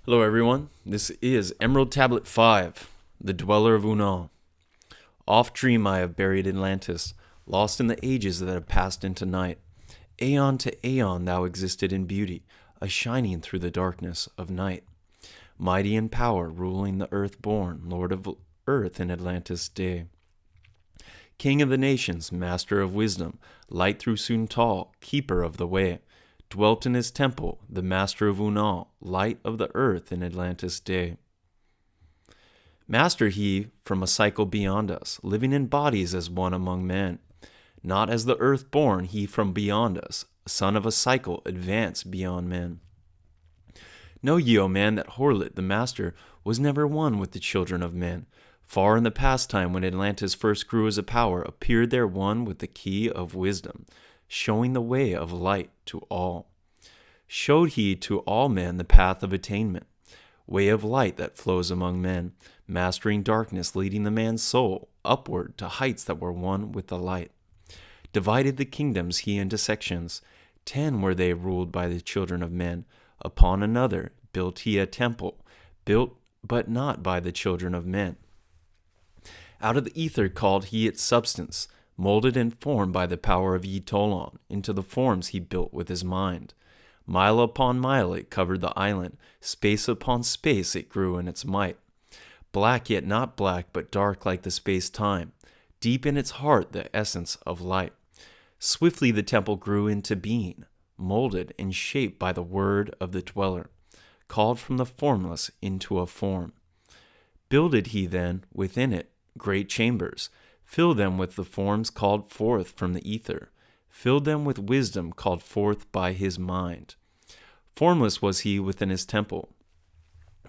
Hello everyone, this is Emerald Tablet 5, the Dweller of Unal. Oft dream I of buried Atlantis, lost in the ages that have passed into night. Aeon to aeon thou existed in beauty, a shining through the darkness of night. Mighty in power, ruling the earth born, Lord of earth in Atlantis' day. King of the nations, master of wisdom, light through Unal, keeper of the way. Dwelt in his temple, the master of Unal, light of the earth in Atlantis' day. Master he from a cycle beyond us, living in bodies as one among men. Not as the earth born, he from beyond us, son of a cycle, advanced beyond men. Know ye, O man, that Horlit, the master, was never one with the children of men. Far in the past time, when Atlantis first grew as a power, appeared there one with the key of wisdom, showing the way of light to all. Showed he to all men the path of attainment, way of light that flows among men, mastering darkness, leading the man's soul upward to heights that were one with the light. Divided the kingdoms he into sections, 10 were they ruled by the children of men. Upon another built he a temple, built but not by the children of men. Out of the ether called he its substance, molded and formed by the power of Ytolon, into the forms he built with his mind. Mile upon mile it covered the island, space upon space it grew in its might. Black yet not black, but dark like the space-time, deep in its heart the essence of light. Swiftly the temple grew into being, molded and shaped by the word of the dweller, called from the formless into a form. Builded he then within it great chambers, filled them with the forms called forth from the ether, filled them with wisdom called forth by his mind. Formless was he within his temple,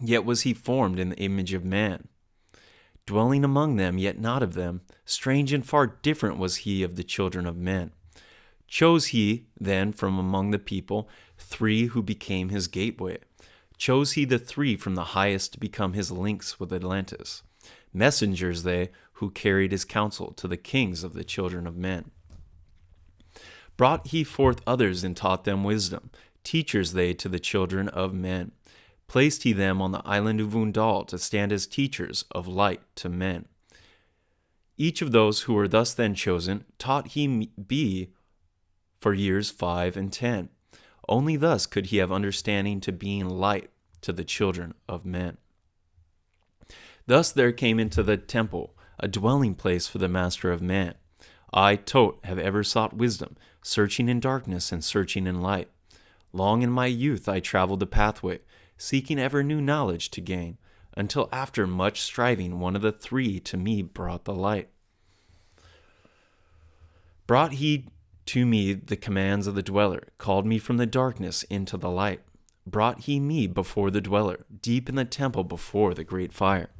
yet was he formed in the image of man. Dwelling among them, yet not of them, strange and far different was he of the children of men. Chose he, then, from among the people, 3 who became his gateway. Chose he the 3 from the highest to become his links with Atlantis. Messengers they, who carried his counsel to the kings of the children of men. Brought he forth others and taught them wisdom, teachers they to the children of men. Placed he them on the island of Unal to stand as teachers of light to men. Each of those who were thus then chosen taught he be for years 5 and 10. Only thus could he have understanding to being light to the children of men. Thus there came into the temple a dwelling place for the master of man. I, Tot, have ever sought wisdom, searching in darkness and searching in light. Long in my youth I traveled the pathway, seeking ever new knowledge to gain, until after much striving one of the 3 to me brought the light. Brought he to me the commands of the dweller, called me from the darkness into the light. Brought he me before the dweller, deep in the temple before the great fire.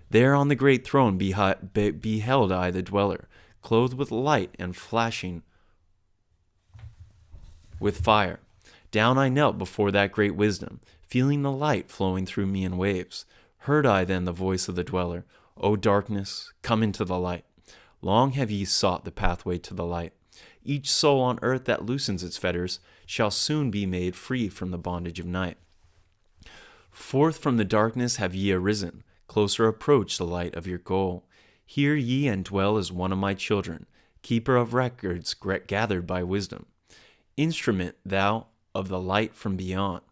There on the great throne beheld I the dweller, clothed with light and flashing with fire. Down I knelt before that great wisdom, feeling the light flowing through me in waves. Heard I then the voice of the dweller, O darkness, come into the light. Long have ye sought the pathway to the light. Each soul on earth that loosens its fetters shall soon be made free from the bondage of night. Forth from the darkness have ye arisen, closer approach the light of your goal. Here ye and dwell as one of my children, keeper of records gathered by wisdom. Instrument thou of the light from beyond,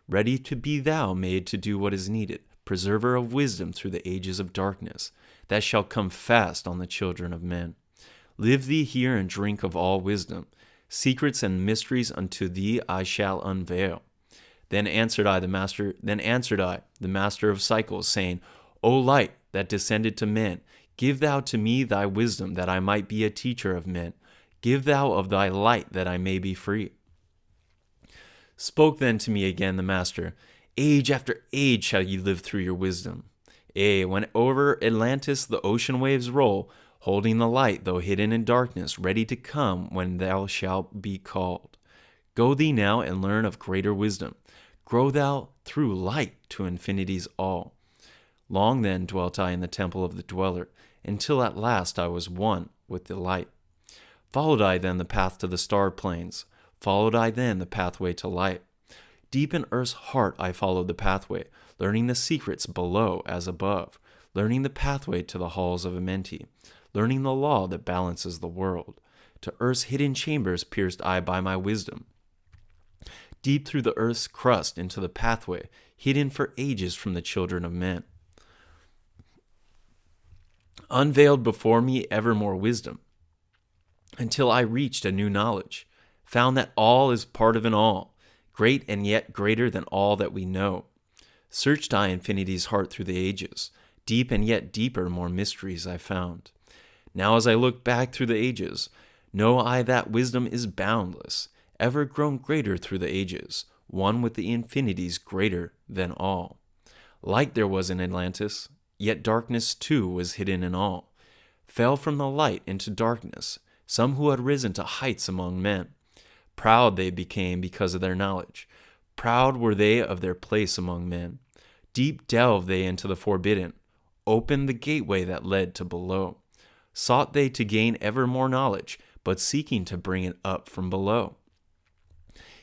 ready to be thou made to do what is needed, preserver of wisdom through the ages of darkness, that shall come fast on the children of men. Live thee here and drink of all wisdom. Secrets and mysteries unto thee I shall unveil. Then answered I, the master of cycles, saying, O light that descended to men, give thou to me thy wisdom, that I might be a teacher of men. Give thou of thy light, that I may be free. Spoke then to me again the master, Age after age shall ye live through your wisdom. When over Atlantis the ocean waves roll, holding the light, though hidden in darkness, ready to come when thou shalt be called. Go thee now and learn of greater wisdom. Grow thou through light to infinity's all. Long then dwelt I in the temple of the dweller, until at last I was one with the light. Followed I then the path to the star plains, followed I then the pathway to light. Deep in earth's heart I followed the pathway, learning the secrets below as above, learning the pathway to the halls of Amenti, learning the law that balances the world. To earth's hidden chambers pierced I by my wisdom. Deep through the earth's crust into the pathway, hidden for ages from the children of men. Unveiled before me ever more wisdom, until I reached a new knowledge, found that all is part of an all, great and yet greater than all that we know. Searched I infinity's heart through the ages, deep and yet deeper more mysteries I found. Now as I look back through the ages, know I that wisdom is boundless, ever grown greater through the ages, one with the infinities greater than all. Light there was in Atlantis, yet darkness too was hidden in all. Fell from the light into darkness, some who had risen to heights among men. Proud they became because of their knowledge. Proud were they of their place among men. Deep delved they into the forbidden, opened the gateway that led to below. Sought they to gain ever more knowledge, but seeking to bring it up from below.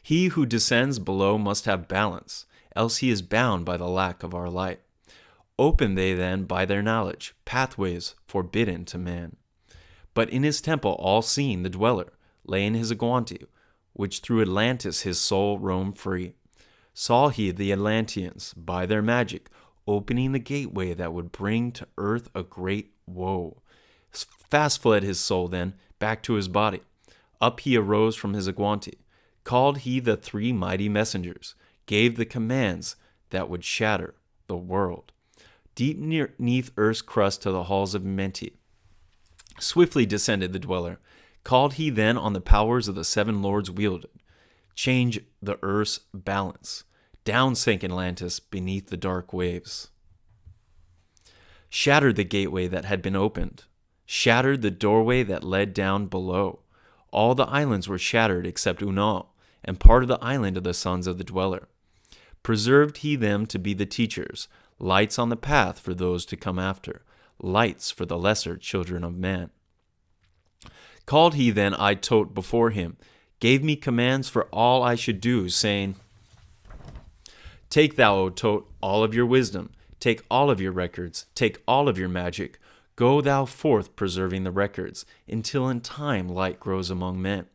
He who descends below must have balance, else he is bound by the lack of our light. Open they then by their knowledge pathways forbidden to man. But in his temple all-seeing the dweller lay in his Aguanti, which through Atlantis his soul roamed free. Saw he the Atlanteans, by their magic, opening the gateway that would bring to earth a great woe. Fast fled his soul then, back to his body. Up he arose from his Aguanti. Called he the three mighty messengers, gave the commands that would shatter the world. Deep neath earth's crust to the halls of Menti. Swiftly descended the dweller. Called he then on the powers of the seven lords wielded. Change the earth's balance. Down sank Atlantis beneath the dark waves. Shattered the gateway that had been opened. Shattered the doorway that led down below. All the islands were shattered except Unal, and part of the island of the sons of the dweller. Preserved he them to be the teachers, lights on the path for those to come after, lights for the lesser children of man. Called he then I Tot before him, gave me commands for all I should do, saying, Take thou, O Tot, all of your wisdom, take all of your records, take all of your magic, go thou forth preserving the records, until in time light grows among men.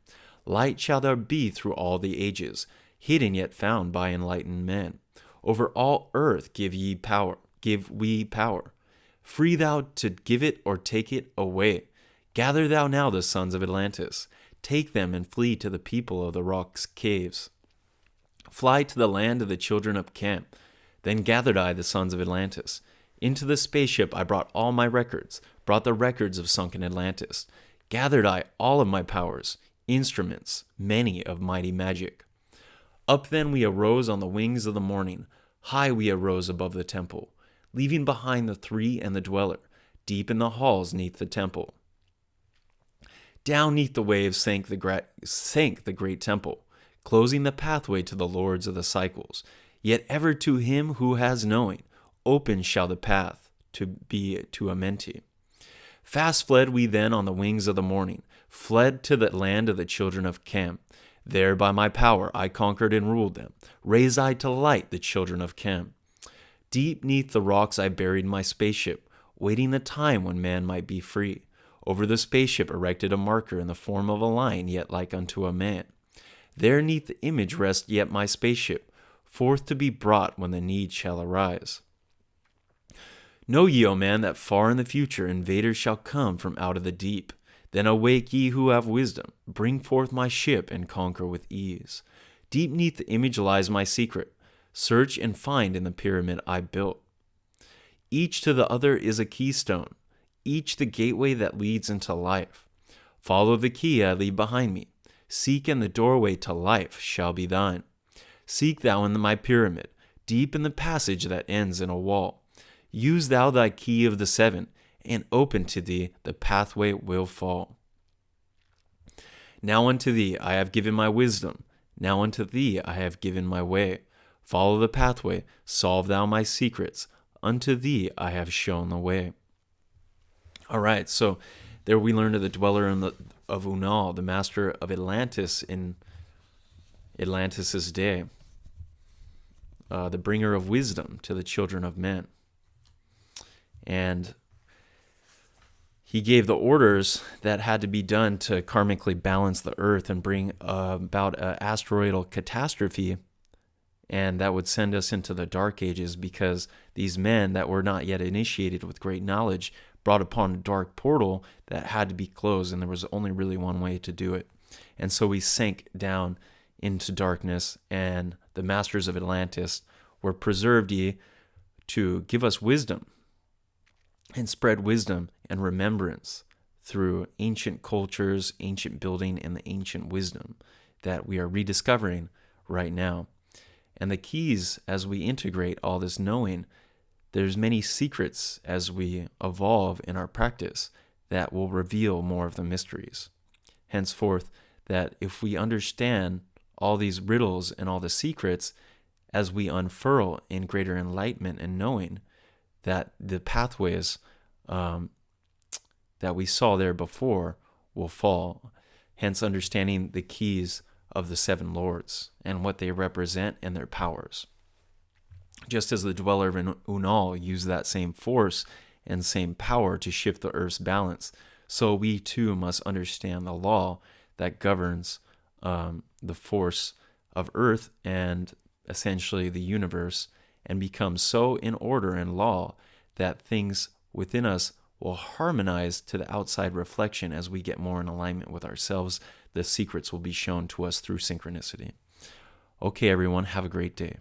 Light shall there be through all the ages, hidden yet found by enlightened men. Over all earth give we power. Free thou to give it or take it away. Gather thou now the sons of Atlantis. Take them and flee to the people of the rock's caves. Fly to the land of the children of Cam. Then gathered I the sons of Atlantis. Into the spaceship I brought all my records, brought the records of sunken Atlantis. Gathered I all of my powers, instruments, many of mighty magic. Up then we arose on the wings of the morning. High we arose above the temple, leaving behind the three and the dweller, deep in the halls neath the temple. Down neath the waves sank the great temple, closing the pathway to the lords of the cycles. Yet ever to him who has knowing, open shall the path to be to Amenti. Fast fled we then on the wings of the morning, fled to the land of the children of Cam. There by my power I conquered and ruled them, raised I to light the children of Cam. Deep neath the rocks I buried my spaceship, waiting the time when man might be free. Over the spaceship erected a marker in the form of a lion, yet like unto a man. There neath the image rest yet my spaceship, forth to be brought when the need shall arise. Know ye, O man, that far in the future invaders shall come from out of the deep. Then awake ye who have wisdom, bring forth my ship and conquer with ease. Deep neath the image lies my secret, search and find in the pyramid I built. Each to the other is a keystone, each the gateway that leads into life. Follow the key I leave behind me, seek and the doorway to life shall be thine. Seek thou in my pyramid, deep in the passage that ends in a wall. Use thou thy key of the seven, and open to thee the pathway will fall. Now unto thee I have given my wisdom, now unto thee I have given my way. Follow the pathway, solve thou my secrets, unto thee I have shown the way. All right, so there we learned of the dweller of Unal, the master of Atlantis in Atlantis' day. the bringer of wisdom to the children of men. And he gave the orders that had to be done to karmically balance the earth and bring about an asteroidal catastrophe, and that would send us into the dark ages, because these men that were not yet initiated with great knowledge brought upon a dark portal that had to be closed, and there was only really one way to do it. And so we sank down into darkness, and the masters of Atlantis were preserved to give us wisdom and spread wisdom and remembrance through ancient cultures, ancient building, and the ancient wisdom that we are rediscovering right now. And the keys, as we integrate all this knowing, there's many secrets as we evolve in our practice that will reveal more of the mysteries. Henceforth, that if we understand all these riddles and all the secrets, as we unfurl in greater enlightenment and knowing, that the pathways that we saw there before will fall. Hence, understanding the keys of the seven lords and what they represent and their powers. Just as the dweller of Unal used that same force and same power to shift the earth's balance, so we too must understand the law that governs the force of earth and essentially the universe, and become so in order and law that things within us will harmonize to the outside reflection. As we get more in alignment with ourselves, the secrets will be shown to us through synchronicity. Okay, everyone, have a great day.